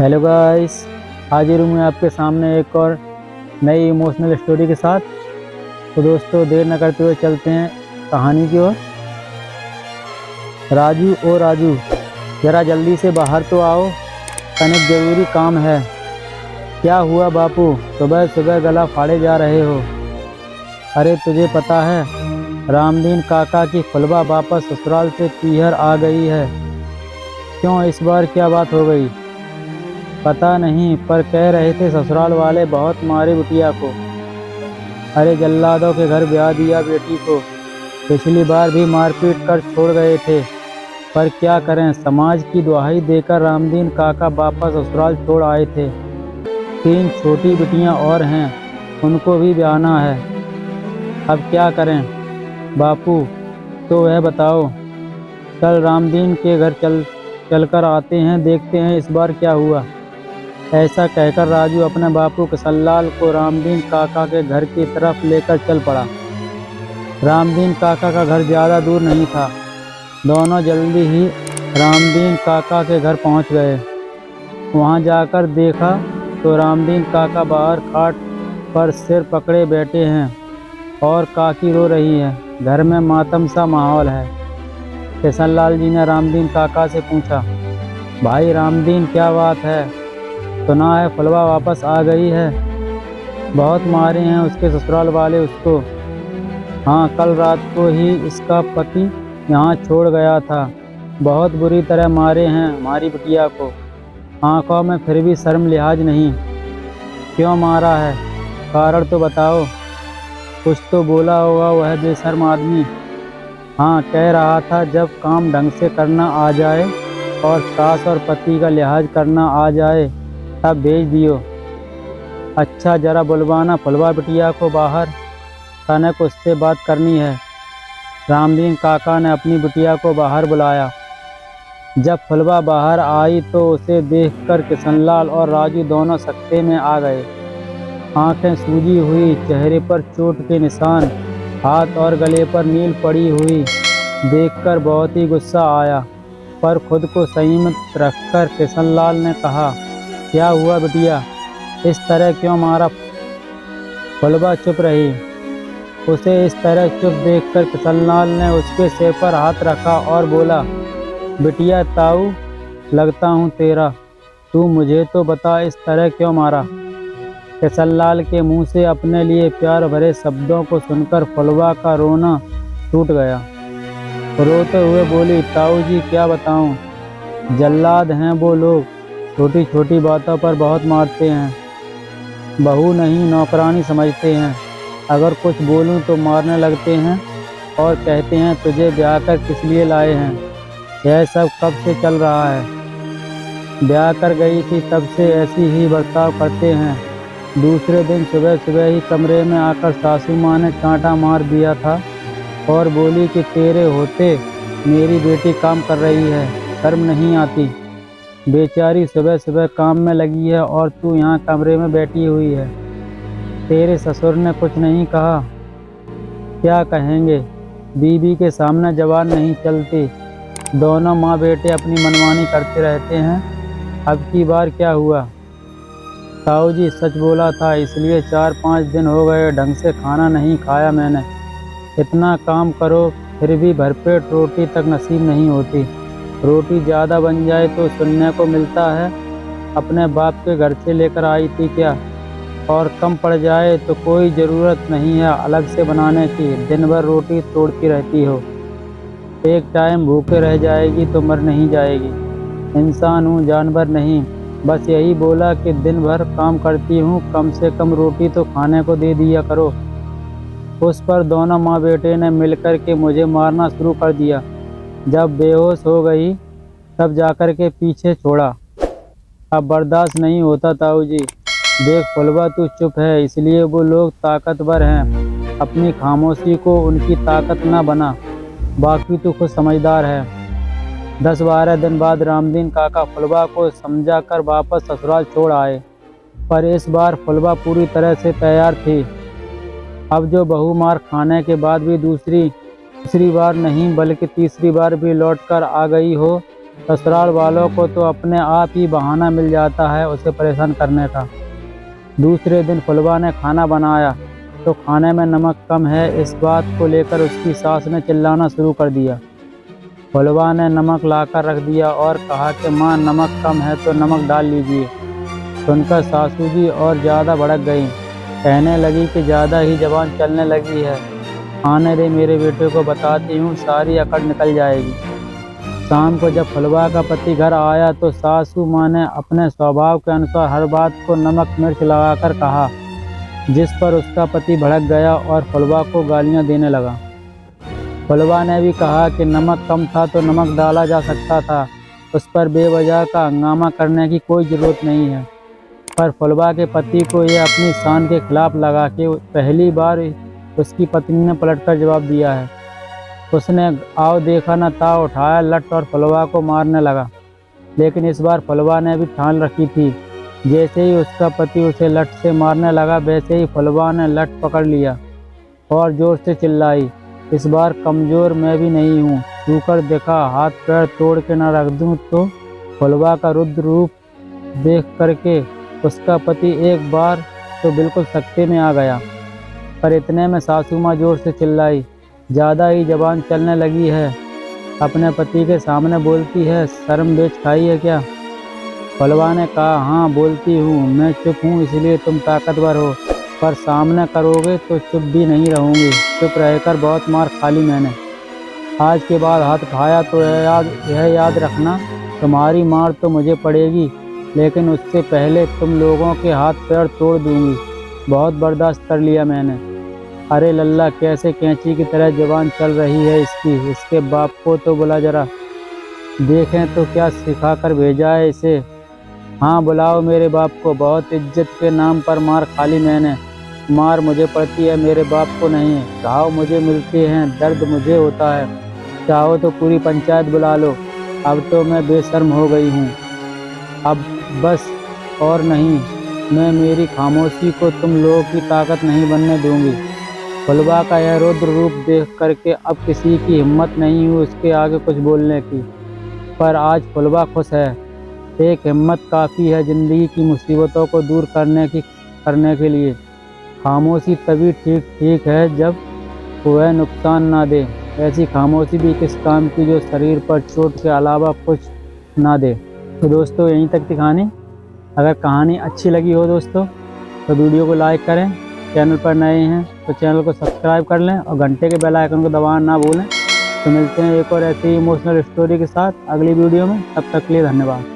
Hello guys, हाजिर हूँ मैं आपके सामने एक और नई इमोशनल स्टोरी के साथ। तो दोस्तों, देर न करते हुए चलते हैं कहानी की ओर। राजू ओ राजू, ज़रा जल्दी से बाहर तो आओ, तनिक ज़रूरी काम है। क्या हुआ बापू, सुबह सुबह गला फाड़े जा रहे हो? अरे तुझे पता है, रामदीन काका की फुलवा वापस ससुराल से पीहर आ गई है। क्यों, इस बार क्या बात हो गई? पता नहीं, पर कह रहे थे ससुराल वाले बहुत मारे बिटिया को। अरे जल्लादों के घर ब्याह दिया बेटी को। पिछली बार भी मारपीट कर छोड़ गए थे, पर क्या करें, समाज की दुहाई देकर रामदीन काका वापस ससुराल छोड़ आए थे। 3 छोटी बिटियां और हैं, उनको भी ब्याहना है। अब क्या करें बापू, तो वह बताओ। कल रामदीन के घर चलकर आते हैं, देखते हैं इस बार क्या हुआ। ऐसा कहकर राजू अपने बापू किशनलाल को रामदीन काका के घर की तरफ लेकर चल पड़ा। रामदीन काका का घर ज़्यादा दूर नहीं था। दोनों जल्दी ही रामदीन काका के घर पहुंच गए। वहां जाकर देखा तो रामदीन काका बाहर खाट पर सिर पकड़े बैठे हैं और काकी रो रही है। घर में मातम सा माहौल है। किशनलाल जी ने रामदीन काका से पूछा, भाई रामदीन, क्या बात है? सुना है फुलवा वापस आ गई है। बहुत मारे हैं उसके ससुराल वाले उसको। हाँ, कल रात को ही इसका पति यहाँ छोड़ गया था। बहुत बुरी तरह मारे हैं हमारी बिटिया को। आंखों में फिर भी शर्म लिहाज नहीं। क्यों मारा है, कारण तो बताओ। कुछ तो बोला होगा वह बेशर्म आदमी। हाँ, कह रहा था जब काम ढंग से करना आ जाए और सास और पति का लिहाज करना आ जाए तब भेज दियो। अच्छा, जरा बुलवाना फुलवा बिटिया को बाहर, तनिक उससे बात करनी है। रामदीन काका ने अपनी बिटिया को बाहर बुलाया। जब फुलवा बाहर आई तो उसे देखकर किशनलाल और राजू दोनों सकते में आ गए। आंखें सूजी हुई, चेहरे पर चोट के निशान, हाथ और गले पर नील पड़ी हुई देखकर बहुत ही गुस्सा आया, पर खुद को संयमित रखकर किशनलाल ने कहा, क्या हुआ बिटिया, इस तरह क्यों मारा? फुलवा चुप रही। उसे इस तरह चुप देखकर किशनलाल ने उसके सिर पर हाथ रखा और बोला, बिटिया ताऊ लगता हूँ तेरा, तू मुझे तो बता इस तरह क्यों मारा? किशनलाल के मुंह से अपने लिए प्यार भरे शब्दों को सुनकर फुलवा का रोना टूट गया। रोते हुए बोली, ताऊ जी क्या बताऊं, जल्लाद हैं वो लोग, छोटी छोटी बातों पर बहुत मारते हैं। बहू नहीं नौकरानी समझते हैं। अगर कुछ बोलूं तो मारने लगते हैं और कहते हैं तुझे ब्याह कर किस लिए लाए हैं। यह सब कब से चल रहा है? ब्याह कर गई थी तब से ऐसी ही बर्ताव करते हैं। दूसरे दिन सुबह सुबह ही कमरे में आकर सासू माँ ने चांटा मार दिया था और बोली कि तेरे होते मेरी बेटी काम कर रही है, शर्म नहीं आती? बेचारी सुबह सुबह काम में लगी है और तू यहाँ कमरे में बैठी हुई है। तेरे ससुर ने कुछ नहीं कहा? क्या कहेंगे, बीवी के सामने जबान नहीं चलती। दोनों माँ बेटे अपनी मनमानी करते रहते हैं। अब की बार क्या हुआ? ताऊ जी सच बोला था, इसलिए 4-5 दिन हो गए ढंग से खाना नहीं खाया मैंने। इतना काम करो फिर भी भरपेट रोटी तक नसीब नहीं होती। रोटी ज़्यादा बन जाए तो सुनने को मिलता है अपने बाप के घर से लेकर आई थी क्या, और कम पड़ जाए तो कोई ज़रूरत नहीं है अलग से बनाने की। दिन भर रोटी तोड़ती रहती हो। एक टाइम भूखे रह जाएगी तो मर नहीं जाएगी। इंसान हूँ, जानवर नहीं। बस यही बोला कि दिन भर काम करती हूँ, कम से कम रोटी तो खाने को दे दिया करो। उस पर दोनों माँ बेटे ने मिलकर के मुझे मारना शुरू कर दिया। जब बेहोश हो गई तब जाकर के पीछे छोड़ा। अब बर्दाश्त नहीं होता ताऊ जी। देख फुलवा तू चुप है, इसलिए वो लोग ताकतवर हैं। अपनी खामोशी को उनकी ताकत ना बना, बाकी तू खुद समझदार है। 10-12 दिन बाद रामदीन काका फुलवा को समझा कर वापस ससुराल छोड़ आए, पर इस बार फुलवा पूरी तरह से तैयार थी। अब जो बहू मार खाने के बाद भी दूसरी बार नहीं बल्कि तीसरी बार भी लौट कर आ गई हो ससुराल वालों को तो अपने आप ही बहाना मिल जाता है उसे परेशान करने का। दूसरे दिन फुलवा ने खाना बनाया तो खाने में नमक कम है, इस बात को लेकर उसकी सास ने चिल्लाना शुरू कर दिया। फुलवा ने नमक लाकर रख दिया और कहा कि माँ नमक कम है तो नमक डाल लीजिए। सुनकर सासू जी और ज़्यादा भड़क गईं, कहने लगी कि ज़्यादा ही जबान चलने लगी है, आने दे मेरे बेटे को, बताती हूँ सारी अकड़ निकल जाएगी। शाम को जब फुलवा का पति घर आया तो सासू माँ ने अपने स्वभाव के अनुसार हर बात को नमक मिर्च लगाकर कहा, जिस पर उसका पति भड़क गया और फुलवा को गालियाँ देने लगा। फुलवा ने भी कहा कि नमक कम था तो नमक डाला जा सकता था, उस पर बेवजह का हंगामा करने की कोई ज़रूरत नहीं है। पर फुलवा के पति को यह अपनी शान के खिलाफ लगा कि पहली बार उसकी पत्नी ने पलटकर जवाब दिया है। उसने आओ देखा न ताव उठाया लठ और फुलवा को मारने लगा। लेकिन इस बार फुलवा ने भी ठान रखी थी, जैसे ही उसका पति उसे लठ से मारने लगा वैसे ही फुलवा ने लठ पकड़ लिया और जोर से चिल्लाई, इस बार कमज़ोर मैं भी नहीं हूँ, छूकर देखा, हाथ पैर तोड़ के न रख दूँ तो। फुलवा का रुद्र रूप देख करके उसका पति एक बार तो बिल्कुल सकते में आ गया। पर इतने में सासू माँ जोर से चिल्लाई, ज़्यादा ही जबान चलने लगी है, अपने पति के सामने बोलती है, शर्म बेच खाई है क्या? फुलवा ने कहा, हाँ बोलती हूँ, मैं चुप हूँ इसलिए तुम ताकतवर हो, पर सामने करोगे तो चुप भी नहीं रहूँगी। चुप रहकर बहुत मार खा ली मैंने, आज के बाद हाथ उठाया तो यह याद रखना, तुम्हारी मार तो मुझे पड़ेगी, लेकिन उससे पहले तुम लोगों के हाथ पैर तोड़ दूंगी। बहुत बर्दाश्त कर लिया मैंने। अरे लल्ला, कैसे कैंची की तरह जबान चल रही है इसकी, इसके बाप को तो बुला जरा, देखें तो क्या सिखा कर भेजा है इसे। हाँ बुलाओ मेरे बाप को, बहुत इज्जत के नाम पर मार खा ली मैंने। मार मुझे पड़ती है, मेरे बाप को नहीं। घाव मुझे मिलते हैं, दर्द मुझे होता है, चाहो तो पूरी पंचायत बुला लो। अब तो मैं बेशर्म हो गई हूँ, अब बस और नहीं, मैं मेरी खामोशी को तुम लोगों की ताकत नहीं बनने दूंगी। फुलवा का यह रुद्र रूप देख करके अब किसी की हिम्मत नहीं हुई उसके आगे कुछ बोलने की। पर आज फुलवा खुश है, एक हिम्मत काफ़ी है ज़िंदगी की मुसीबतों को दूर करने के लिए। खामोशी तभी ठीक है जब वह नुकसान ना दे। ऐसी खामोशी भी किस काम की जो शरीर पर चोट के अलावा कुछ ना दे। तो दोस्तों यहीं तक थी कहानी। अगर कहानी अच्छी लगी हो दोस्तों तो वीडियो को लाइक करें, चैनल पर नए हैं तो चैनल को सब्सक्राइब कर लें और घंटे के बेल आइकन को दबाना ना भूलें। तो मिलते हैं एक और ऐसी इमोशनल स्टोरी के साथ अगली वीडियो में, तब तक के लिए धन्यवाद।